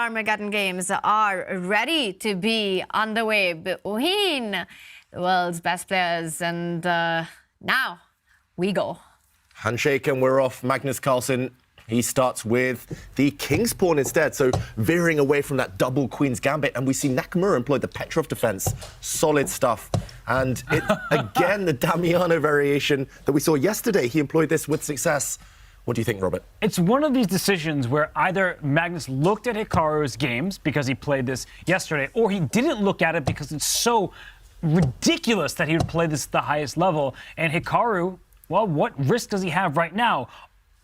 Armageddon games are ready to be underway between the world's best players. And now we go. Handshake and we're off. Magnus Carlsen, he starts with the king's pawn instead, so veering away from that double queen's gambit. And we see Nakamura employ the Petrov defense. Solid stuff. And it, again, the Damiano variation that we saw yesterday, he employed this with success. What do you think, Robert? It's one of these decisions where either Magnus looked at Hikaru's games because he played this yesterday, or he didn't look at it because it's so ridiculous that he would play this at the highest level. And Hikaru, well, what risk does he have right now?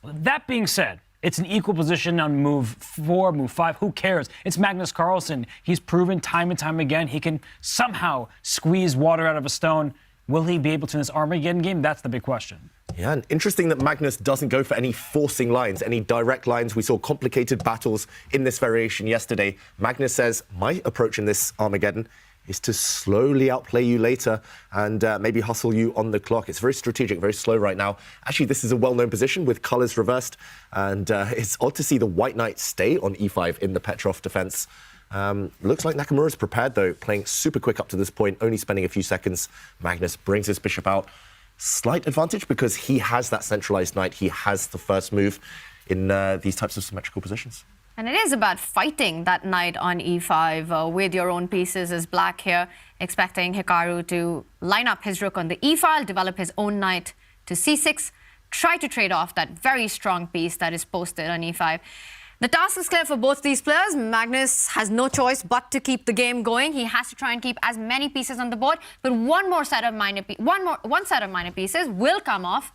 That being said, it's an equal position on move 4, move 5. Who cares? It's Magnus Carlsen. He's proven time and time again he can somehow squeeze water out of a stone. Will he be able to in this Armageddon game? That's the big question. Yeah, and interesting that Magnus doesn't go for any forcing lines, any direct lines. We saw complicated battles in this variation yesterday. Magnus says, my approach in this Armageddon is to slowly outplay you later and maybe hustle you on the clock. It's very strategic, very slow right now. Actually, this is a well-known position with colours reversed, and it's odd to see the white knight stay on e5 in the Petrov defence. Looks like Nakamura's prepared, though, playing super quick up to this point, only spending a few seconds. Magnus brings his bishop out. Slight advantage because he has that centralised knight. He has the first move in these types of symmetrical positions. And it is about fighting that knight on e5 with your own pieces as black here, expecting Hikaru to line up his rook on the e file, develop his own knight to c6, try to trade off that very strong piece that is posted on e5. The task is clear for both these players. Magnus has no choice but to keep the game going. He has to try and keep as many pieces on the board, but one set of minor pieces will come off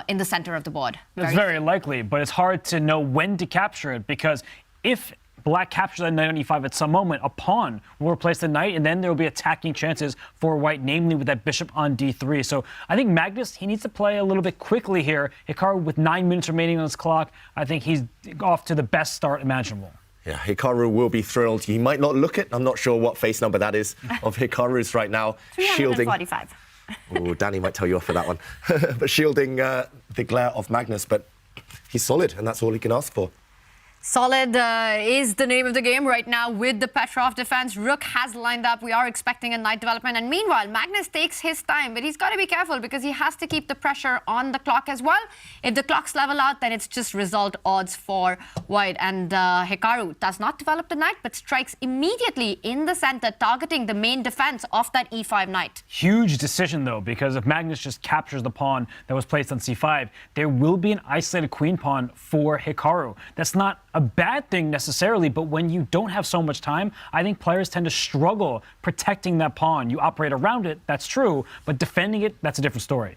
in the center of the board. That's very likely, but it's hard to know when to capture it, because if black captures that knight on e5 at some moment, a pawn will replace the knight, and then there will be attacking chances for white, namely with that bishop on d3. So I think Magnus, he needs to play a little bit quickly here. Hikaru, with 9 minutes remaining on his clock, I think he's off to the best start imaginable. Yeah, Hikaru will be thrilled. He might not look it. I'm not sure what face number that is of Hikaru's right now. 345. Oh, Danny might tell you off for that one. But shielding the glare of Magnus, but he's solid, and that's all he can ask for. Solid is the name of the game right now with the Petrov defense. Rook has lined up. We are expecting a knight development. And meanwhile, Magnus takes his time, but he's got to be careful because he has to keep the pressure on the clock as well. If the clocks level out, then it's just result odds for white. And Hikaru does not develop the knight, but strikes immediately in the center, targeting the main defense of that e5 knight. Huge decision, though, because if Magnus just captures the pawn that was placed on c5, there will be an isolated queen pawn for Hikaru. That's not a bad thing necessarily, but when you don't have so much time, I think players tend to struggle protecting that pawn. You operate around it, that's true, but defending it, that's a different story.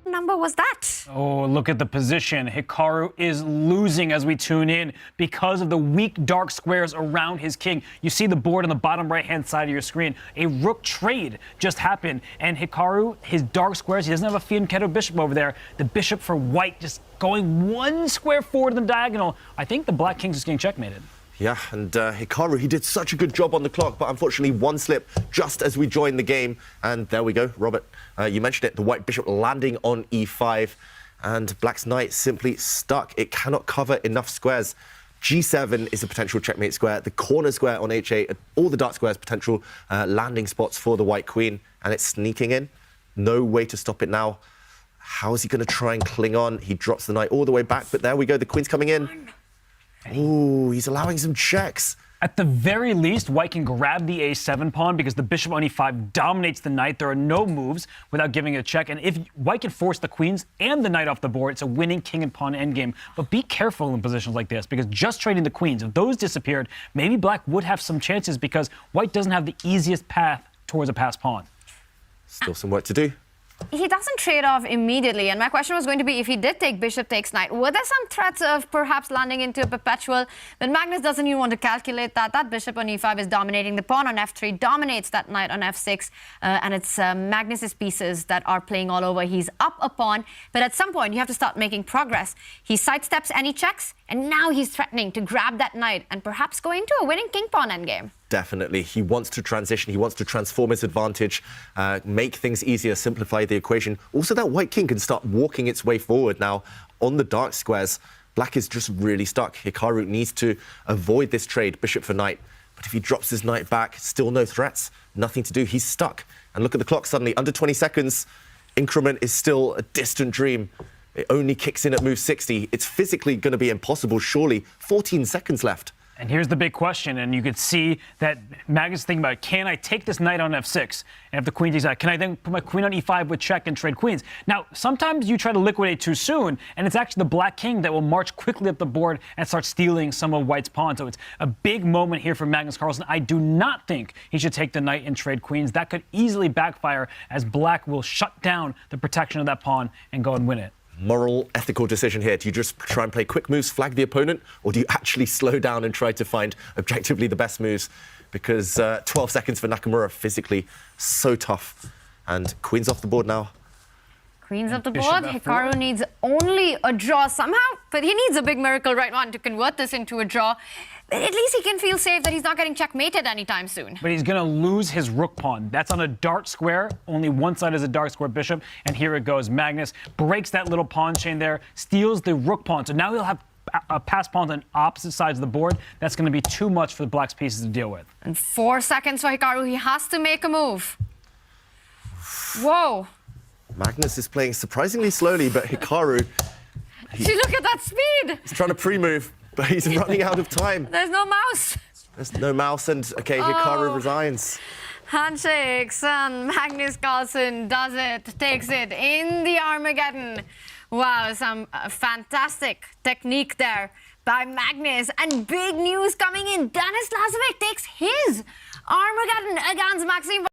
number was that? Oh, look at the position. Hikaru is losing as we tune in because of the weak dark squares around his king. You see the board on the bottom right-hand side of your screen. A rook trade just happened, and Hikaru, his dark squares, he doesn't have a Fianchetto bishop over there. The bishop for white just going one square forward in the diagonal. I think the black king's just getting checkmated. Yeah, and Hikaru, he did such a good job on the clock, but unfortunately one slip just as we joined the game. And there we go, Robert, you mentioned it, the white bishop landing on e5, and black's knight simply stuck. It cannot cover enough squares. G7 is a potential checkmate square, the corner square on H8, all the dark squares potential landing spots for the white queen, and it's sneaking in. No way to stop it now. How is he going to try and cling on? He drops the knight all the way back, but there we go, the queen's coming in. Ooh, he's allowing some checks. At the very least, white can grab the a7 pawn because the bishop on e5 dominates the knight. There are no moves without giving it a check. And if white can force the queens and the knight off the board, it's a winning king and pawn endgame. But be careful in positions like this because just trading the queens, if those disappeared, maybe black would have some chances because white doesn't have the easiest path towards a passed pawn. Still some work to do. He doesn't trade off immediately, and my question was going to be, if he did take bishop takes knight, were there some threats of perhaps landing into a perpetual? But Magnus doesn't even want to calculate that. That bishop on e5 is dominating. The pawn on f3 dominates that knight on f6, and it's Magnus's pieces that are playing all over. He's up a pawn, but at some point you have to start making progress. He sidesteps any checks, and now he's threatening to grab that knight and perhaps go into a winning king-pawn endgame. Definitely. He wants to transition. He wants to transform his advantage, make things easier, simplify the equation. Also, that white king can start walking its way forward now on the dark squares. Black is just really stuck. Hikaru needs to avoid this trade, bishop for knight. But if he drops his knight back, still no threats, nothing to do. He's stuck. And look at the clock suddenly, under 20 seconds. Increment is still a distant dream. It only kicks in at move 60. It's physically going to be impossible, surely. 14 seconds left. And here's the big question, and you could see that Magnus is thinking about, can I take this knight on f6? And if the queen takes out, can I then put my queen on e5 with check and trade queens? Now, sometimes you try to liquidate too soon, and it's actually the black king that will march quickly up the board and start stealing some of white's pawns. So it's a big moment here for Magnus Carlsen. I do not think he should take the knight and trade queens. That could easily backfire, as black will shut down the protection of that pawn and go and win it. Moral, ethical decision here. Do you just try and play quick moves, flag the opponent, or do you actually slow down and try to find objectively the best moves? Because 12 seconds for Nakamura, physically so tough. And queen's off the board now. Queen's off the board. Hikaru needs only a draw somehow, but he needs a big miracle right now to convert this into a draw. At least he can feel safe that he's not getting checkmated anytime soon. But he's going to lose his rook pawn. That's on a dark square. Only one side is a dark square bishop. And here it goes. Magnus breaks that little pawn chain there, steals the rook pawn. So now he'll have passed pawns on opposite sides of the board. That's going to be too much for the black's pieces to deal with. And 4 seconds for Hikaru. He has to make a move. Whoa. Magnus is playing surprisingly slowly, but Hikaru... See, look at that speed. He's trying to pre-move, but he's running out of time. There's no mouse. There's no mouse, and okay, Hikaru resigns. Handshakes, and Magnus Carlsen does it, takes it in the Armageddon. Wow, some fantastic technique there by Magnus. And big news coming in. Denis Lazovic takes his Armageddon against Maxime